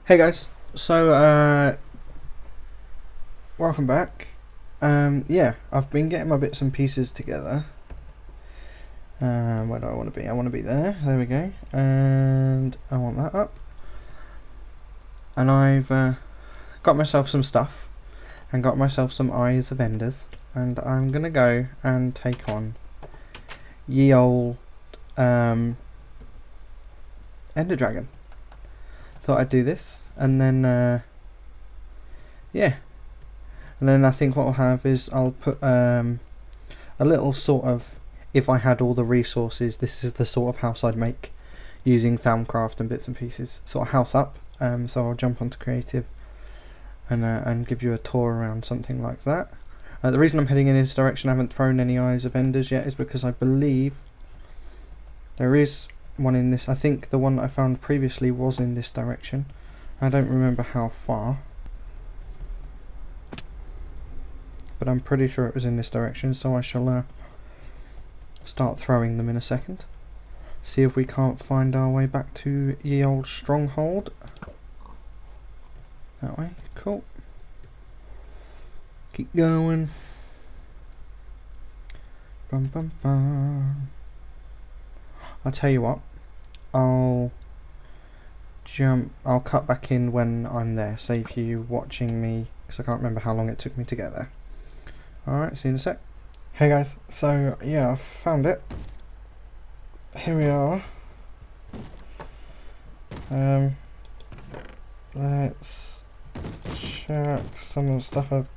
Hey guys, so welcome back. Yeah, I've been getting my bits and pieces together. Where do I want to be? I want to be there. There we go. And I want that up. And I've got myself some stuff and got myself some eyes of enders. And I'm gonna go and take on ye old Ender Dragon. Thought I'd do this, and then yeah. And then I think what I'll have is I'll put a little sort of, if I had all the resources, this is the sort of house I'd make using Thaumcraft and bits and pieces. Sort of house up. So I'll jump onto creative and give you a tour around something like that. The reason I'm heading in this direction, I haven't thrown any Eyes of Enders yet, is because I believe there is one in this. I think the one that I found previously was in this direction. I don't remember how far, but I'm pretty sure it was in this direction, so I shall start throwing them in a second. See if we can't find our way back to ye old stronghold. That way, cool. Keep going. Bum bum bum. I'll tell you what, I'll cut back in when I'm there, save you watching me, because I can't remember how long it took me to get there. Alright, see you in a sec. Hey guys, so yeah, I found it. Here we are. Let's check some of the stuff I've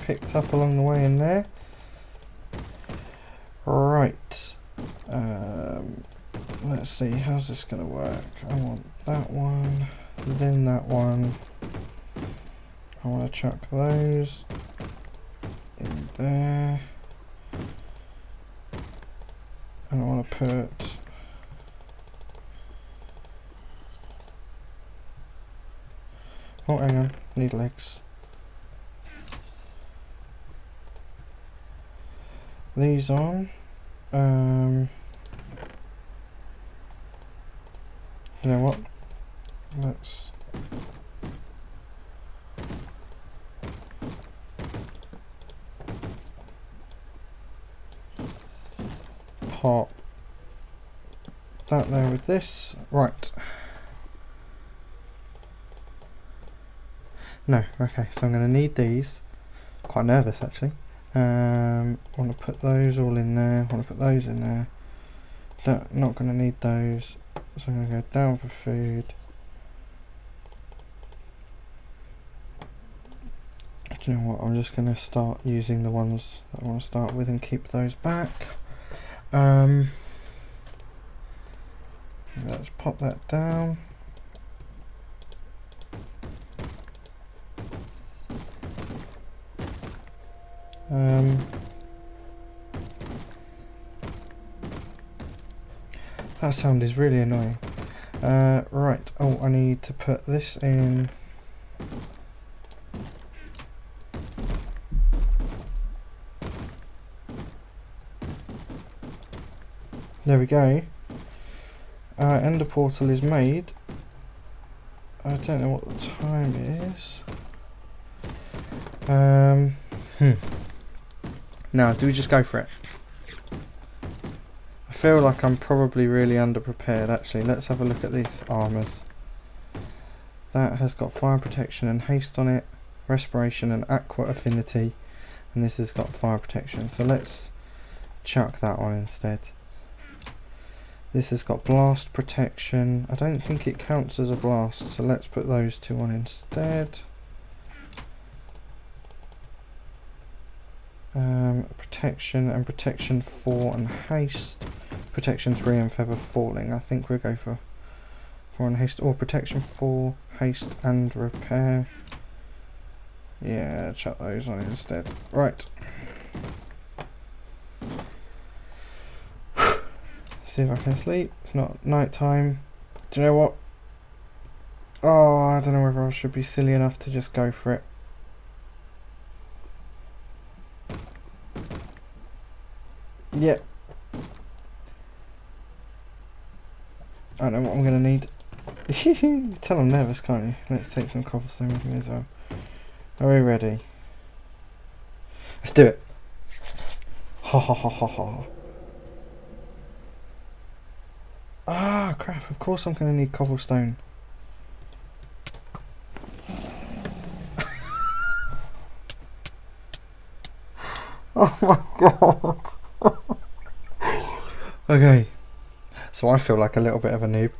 picked up along the way in there. Right. Let's see, how's this gonna work? I want that one, then that one. I want to chuck those in there. And I want to put oh, hang on, need legs. These on. You know what? Let's pop that there with this. Right. No, okay, so I'm going to need these. Quite nervous actually. Want to put those all in there. Want to put those in there. Not going to need those. So I'm going to go down for food. Do you know what? I'm just going to start using the ones that I want to start with and keep those back. Let's pop that down. That sound is really annoying. Right, oh, I need to put this in. There we go. Ender portal is made. I don't know what the time is. Now, do we just go for it? I feel like I'm probably really underprepared actually. Let's have a look at these armours. That has got fire protection and haste on it, respiration and aqua affinity, and this has got fire protection, so let's chuck that one instead. This has got blast protection. I don't think it counts as a blast, so let's put those two on instead. Protection and protection 4 and haste. Protection 3 and feather falling. I think we'll go for 4 and haste, or protection 4, haste and repair. Yeah, chuck those on instead. Right. See if I can sleep. It's not night time. Do you know what? Oh, I don't know whether I should be silly enough to just go for it. Yep. I know what I'm going to need. You tell I'm nervous, can't you? Let's take some cobblestone with me as well. Are we ready? Let's do it. Ha ha ha ha ha. Ah, crap. Of course I'm going to need cobblestone. Oh my god. Okay. So I feel like a little bit of a noob.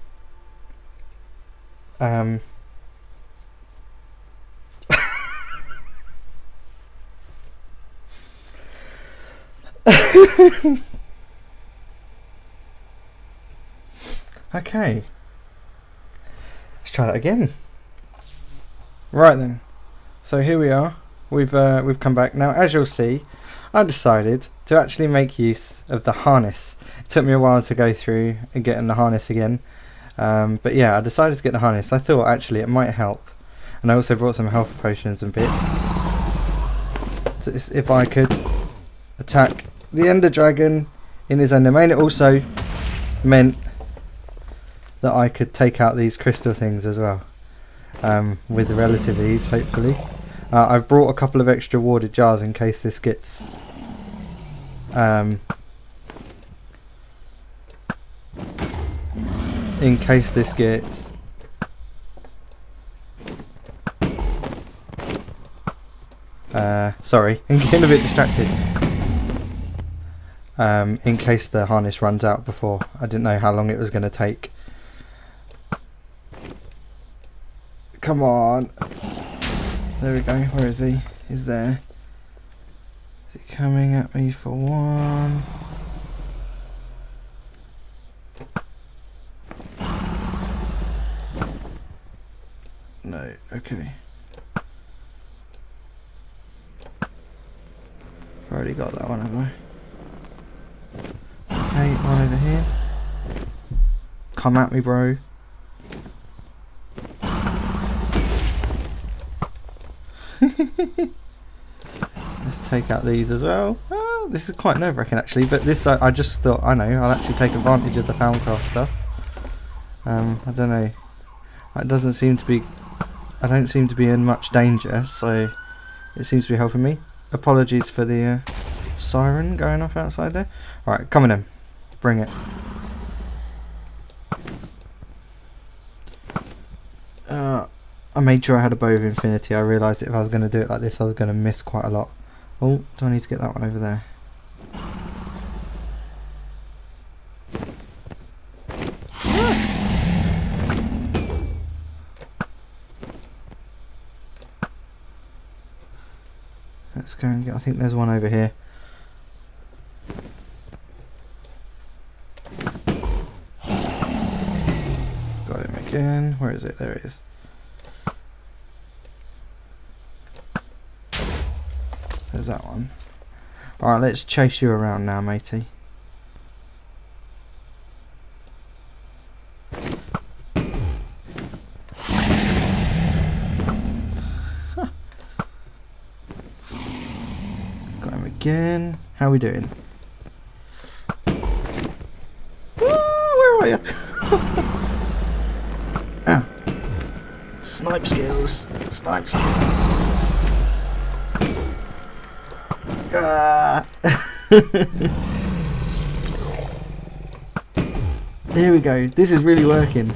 Okay. Let's try that again. Right then. So here we are. We've come back now. As you'll see, I decided to actually make use of the harness. It took me a while to go through and get in the harness again. But yeah, I decided to get the harness. I thought actually it might help. And I also brought some health potions and bits. So if I could attack the Ender Dragon in his end domain, it also meant that I could take out these crystal things as well. With relative ease, hopefully. I've brought a couple of extra warded jars in case this gets sorry, I'm getting a bit distracted. In case the harness runs out before. I didn't know how long it was going to take. Come on. There we go. Where is he? He's there. Is he coming at me for one? No. Okay. I've already got that one, haven't I? Okay, one over here. Come at me, bro. Let's take out these as well. Oh, this is quite nerve-wracking actually, but this I just thought, I know, I'll actually take advantage of the Thalmcraft stuff. I don't know. It doesn't seem to be... I don't seem to be in much danger, so it seems to be helping me. Apologies for the siren going off outside there. Alright, coming in. Bring it. I made sure I had a bow of infinity. I realised that if I was going to do it like this, I was going to miss quite a lot. Oh, do I need to get that one over there? Let's go and get... I think there's one over here. Got him again. Where is it? There it is. There's that one. Alright, let's chase you around now, matey. Got him again. How are we doing? Where are you? Ah. Snipe skills. Snipe skills. There we go. This is really working.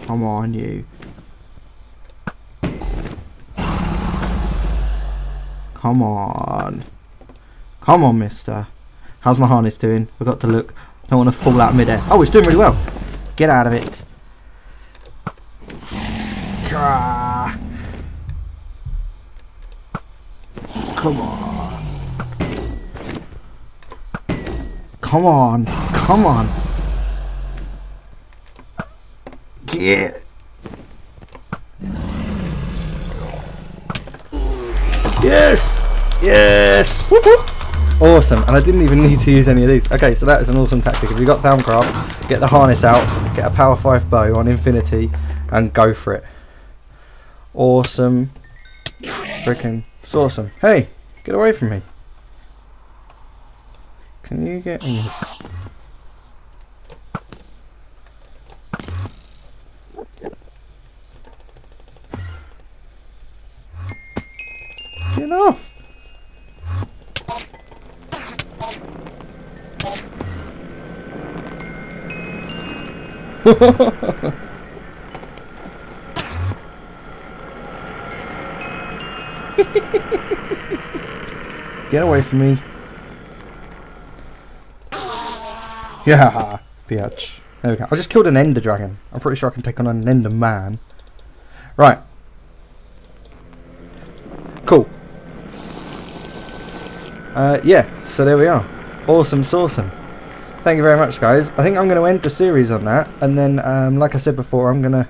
Come on, you. Come on. Come on, mister. How's my harness doing? I've got to look. I don't want to fall out midair. Oh, it's doing really well. Get out of it. Come on. Come on. Come on. Get. Yes. Yes. Whoop, whoop. Awesome, and I didn't even need to use any of these. Okay, so that is an awesome tactic. If you've got Thalmcraft, get the harness out, get a power 5 bow on infinity, and go for it. Awesome. Freaking awesome. Hey, get away from me. Can you get in? Get off! Get away from me. Yeah, bitch. There we go. I just killed an ender dragon. I'm pretty sure I can take on an ender man. Right. Cool. Yeah, so there we are. Awesome sauceum. Thank you very much, guys. I think I'm going to end the series on that, and then, like I said before, I'm going to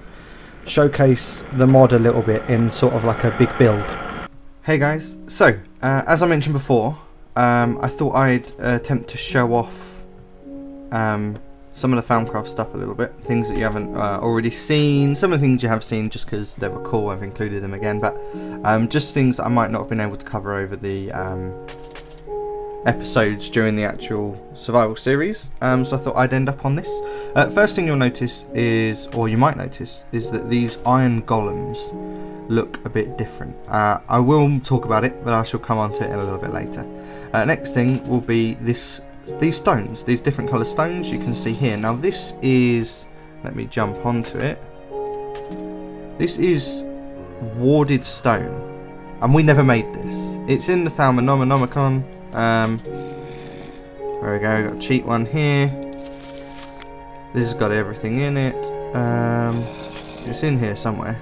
showcase the mod a little bit in sort of like a big build. Hey guys, so, as I mentioned before, I thought I'd attempt to show off some of the Thaumcraft stuff a little bit. Things that you haven't already seen, some of the things you have seen just because they were cool, I've included them again, but just things that I might not have been able to cover over the episodes during the actual survival series, so I thought I'd end up on this. First thing you'll notice is, or you might notice, is that these iron golems look a bit different. I will talk about it, but I shall come on to it a little bit later. Next thing will be these stones, these different colour stones you can see here. Now this is, let me jump onto it, this is warded stone, and we never made this. It's in the Thalmanonomicon. There we go, got a cheat one here. This has got everything in it. It's in here somewhere.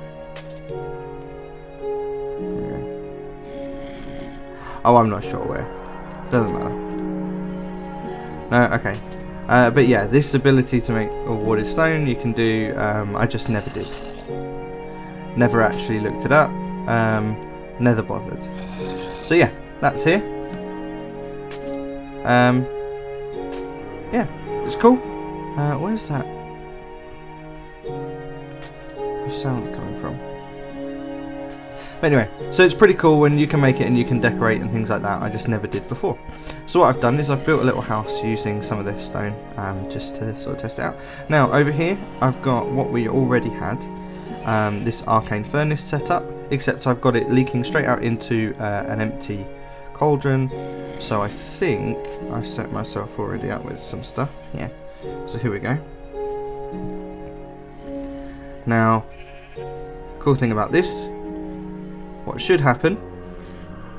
Oh, I'm not sure where. Doesn't matter. No, okay. But yeah, this ability to make a warded stone you can do, I just never did. Never actually looked it up. Never bothered. So yeah, that's here. Yeah, it's cool. Where's that sound coming from? But anyway, so it's pretty cool when you can make it and you can decorate and things like that. I just never did before. So what I've done is I've built a little house using some of this stone, just to sort of test it out. Now over here I've got what we already had, this arcane furnace set up, except I've got it leaking straight out into an empty cauldron. So I think I set myself already up with some stuff. Yeah. So here we go. Now, cool thing about this, what should happen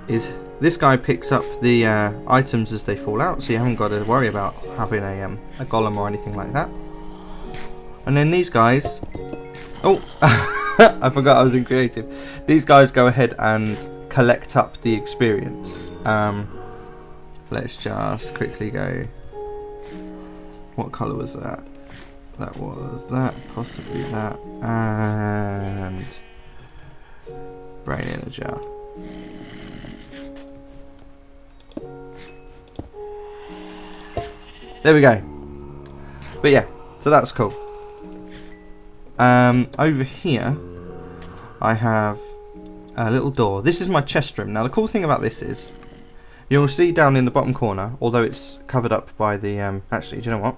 is this guy picks up the items as they fall out, so you haven't got to worry about having a golem or anything like that. And then these guys, oh, I forgot I was in creative. These guys go ahead and collect up the experience. Let's just quickly go. What colour was that? That was that, possibly that, and brain in a jar. There we go. But yeah, so that's cool. Over here I have a little door. This is my chest room. Now the cool thing about this is you'll see down in the bottom corner, although it's covered up by the actually, do you know what?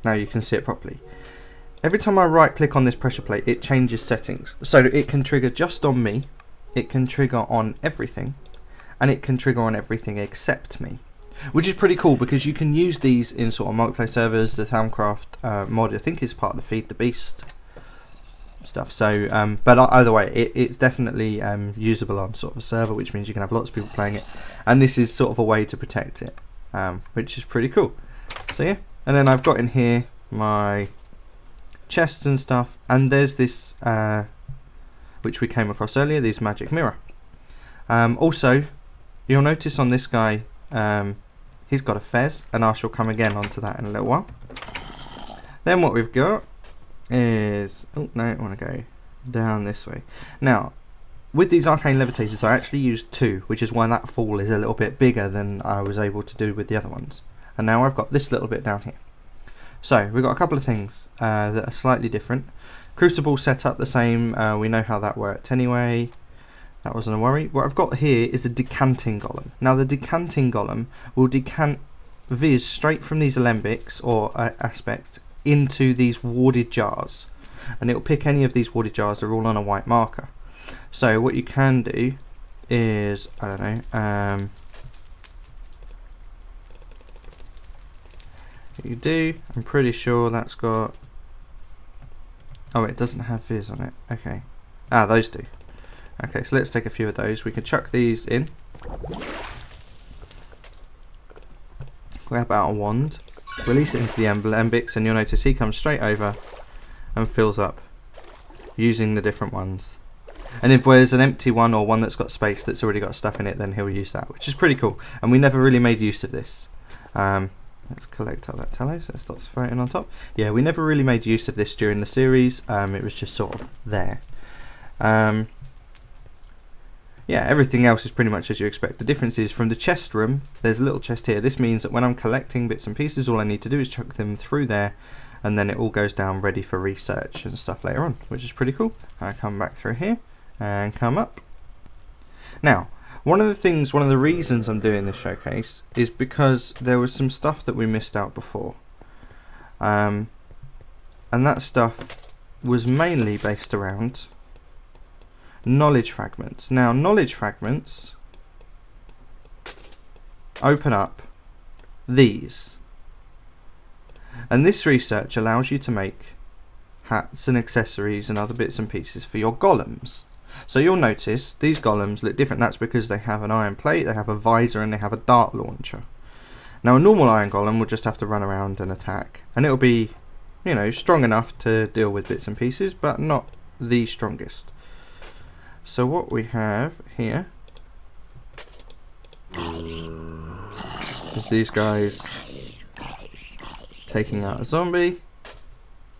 Now you can see it properly. Every time I right click on this pressure plate, it changes settings. So it can trigger just on me, it can trigger on everything, and it can trigger on everything except me. Which is pretty cool because you can use these in sort of multiplayer servers. The Thaumcraft mod I think is part of the Feed the Beast stuff. So, but either way, it's definitely usable on sort of a server, which means you can have lots of people playing it. And this is sort of a way to protect it, which is pretty cool. So yeah, and then I've got in here my chests and stuff, and there's this which we came across earlier, this magic mirror. Also, you'll notice on this guy, he's got a fez, and I shall come again onto that in a little while. Then what we've got is, oh no, I want to go down this way. Now, with these arcane levitators, I actually used 2, which is why that fall is a little bit bigger than I was able to do with the other ones. And now I've got this little bit down here. So we've got a couple of things that are slightly different. Crucible set up the same. We know how that worked anyway. That wasn't a worry. What I've got here is a decanting golem. Now the decanting golem will decant viz straight from these alembics or aspects into these warded jars, and it will pick any of these warded jars. They're all on a white marker. So what you can do is, I don't know, you do, I'm pretty sure that's got, oh it doesn't have viz on it, okay, those do. Okay, so let's take a few of those. We can chuck these in, grab out a wand, release it into the alembics, and you'll notice he comes straight over and fills up using the different ones. And if there's an empty one or one that's got space that's already got stuff in it, then he'll use that, which is pretty cool. And we never really made use of this. Let's collect up that tallow so it starts floating on top. Yeah, we never really made use of this during the series. It was just sort of there. Yeah, everything else is pretty much as you expect. The difference is from the chest room, there's a little chest here. This means that when I'm collecting bits and pieces, all I need to do is chuck them through there, and then it all goes down ready for research and stuff later on, which is pretty cool. I come back through here and come up. Now, one of the reasons I'm doing this showcase is because there was some stuff that we missed out before. And that stuff was mainly based around knowledge fragments. Now, knowledge fragments open up these. And this research allows you to make hats and accessories and other bits and pieces for your golems. So you'll notice these golems look different. That's because they have an iron plate, they have a visor, and they have a dart launcher. Now a normal iron golem will just have to run around and attack, and it'll be, you know, strong enough to deal with bits and pieces, but not the strongest. So what we have here is these guys taking out a zombie.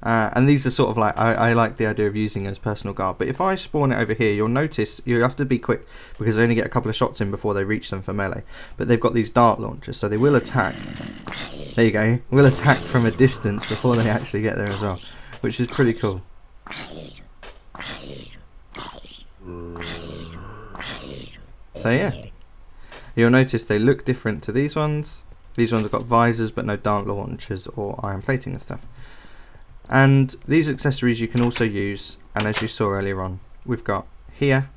And these are sort of like, I like the idea of using as personal guard. But if I spawn it over here, you'll notice you have to be quick because they only get a couple of shots in before they reach them for melee. But they've got these dart launchers, so they will attack. There you go. Will attack from a distance before they actually get there as well, which is pretty cool. So yeah, you'll notice they look different to these ones. These ones have got visors but no dart launchers or iron plating and stuff. And these accessories you can also use, and as you saw earlier on, we've got here,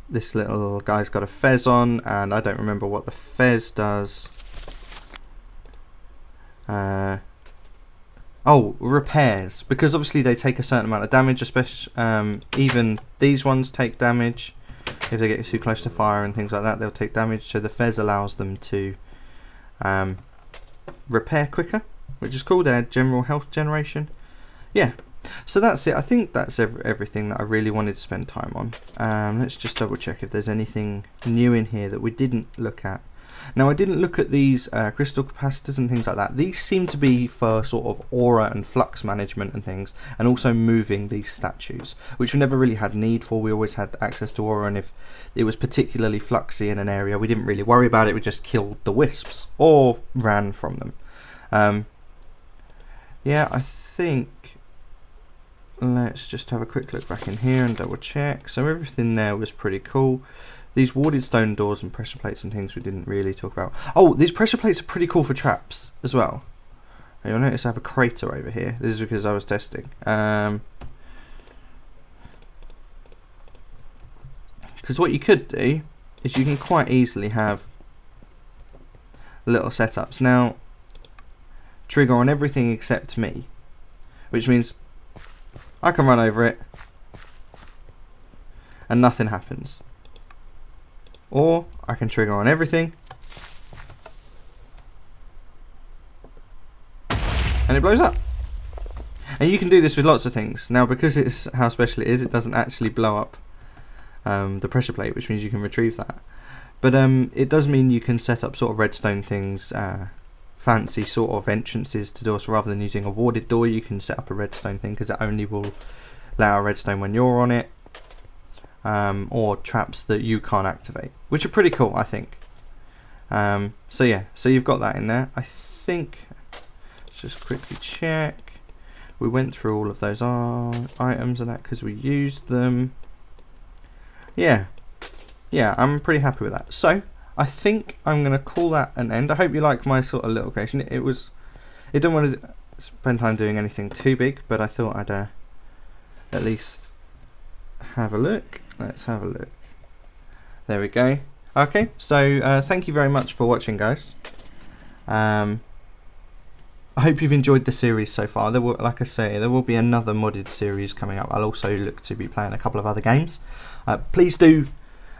this little guy's got a fez on, and I don't remember what the fez does. Oh, repairs, because obviously they take a certain amount of damage, especially even these ones take damage. If they get too close to fire and things like that, they'll take damage, so the fez allows them to repair quicker, which is cool. Their general health generation. Yeah, so that's it. I think that's everything that I really wanted to spend time on. Let's just double check if there's anything new in here that we didn't look at. Now, I didn't look at these crystal capacitors and things like that. These seem to be for sort of aura and flux management and things, and also moving these statues, which we never really had need for. We always had access to aura, and if it was particularly fluxy in an area, we didn't really worry about it. We just killed the wisps or ran from them. Yeah, I think let's just have a quick look back in here and double check. So everything there was pretty cool. These warded stone doors and pressure plates and things we didn't really talk about. Oh, these pressure plates are pretty cool for traps as well. You'll notice I have a crater over here. This is because I was testing. Because what you could do is you can quite easily have little setups. Now, trigger on everything except me, which means I can run over it and nothing happens. Or I can trigger on everything and it blows up. And you can do this with lots of things. Now, because it's how special it is, it doesn't actually blow up the pressure plate, which means you can retrieve that. But it does mean you can set up sort of redstone things, fancy sort of entrances to doors. Rather than using a warded door, you can set up a redstone thing because it only will allow redstone when you're on it. Or traps that you can't activate, which are pretty cool, I think. So yeah, so you've got that in there. I think, let's just quickly check. we went through all of those items and that because we used them. Yeah, I'm pretty happy with that. So I think I'm going to call that an end. I hope you like my sort of little creation. It didn't want to spend time doing anything too big, but I thought I'd at least have a look. Let's have a look. There we go. Okay, so thank you very much for watching, guys. I hope you've enjoyed the series so far. There will, like I say, there will be another modded series coming up. I'll also look to be playing a couple of other games. Please do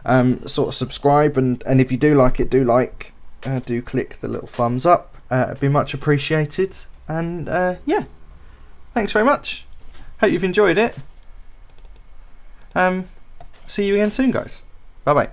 sort of subscribe, and if you do like it, do click the little thumbs up. It'd be much appreciated. And yeah, thanks very much. Hope you've enjoyed it. See you again soon, guys. Bye bye.